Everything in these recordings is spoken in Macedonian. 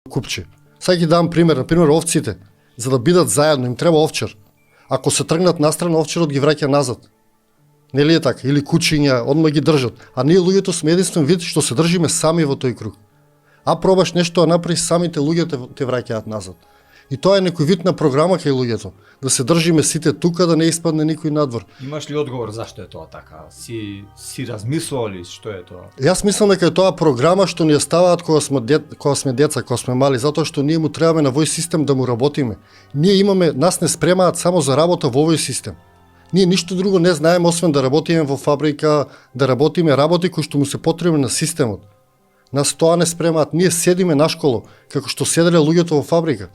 купче. Сега ги дам пример, например овците, за да бидат заедно, им треба овчар. Ако се тргнат настрана, овчарот ги враќа назад. Нели е така? Или кучиња, одма ги држат. А ние луѓето сме единствен вид што се држиме сами во тој круг. А пробаш нешто да направиш, самите луѓе те враќаат назад. И тоа е некој вид на програма кај луѓето. Да се држиме сите тука, да не испадне никој надвор. Имаш ли одговор зашто е тоа така? Си размислувал ли што е тоа? Јас мислам дека е тоа програма што ни ја ставаат кога сме деца, кога сме мали, затоа што ние му требаме на овој систем да му работиме. Нас не спремаат само за работа во овој систем. Ние ништо друго не знаеме освен да работиме во фабрика, да работиме работи кои што му се потребни на системот. Нас тоа не спремаат. Ние седиме на школо, како што седеле луѓето во фабрика.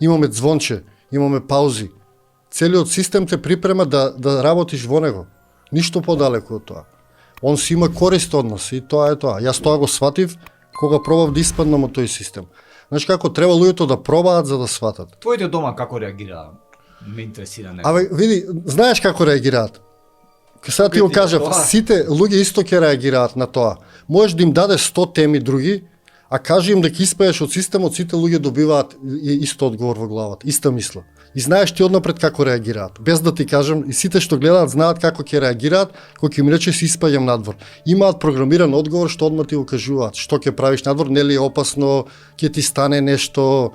Имаме звонче, имаме паузи. Целиот систем те припрема да работиш во него. Ништо подалеку од тоа. Он си има корист од нас и тоа е тоа. Јас тоа го сватив кога пробав да испаднам од тој систем. Знаеш како треба луѓето да пробаат за да сватат. Твоите дома како реагираа? Ме интересира него. Абе, види, знаеш како реагираат? Сега ти го кажав, сите луѓе исто ќе реагираат на тоа. Можеш да им дадеш 100 теми други, а кажи им дека испаеш од системот, сите луѓе добиваат исто одговор во главата, иста мисла. И знаеш ти однапред како реагираат. Без да ти кажам, и сите што гледаат знаат како ќе реагираат, кога ќе им речеш испаѓам надвор. Имаат програмиран одговор што одма ти го кажуваат, што ќе правиш надвор, нели е опасно, ќе ти стане нешто,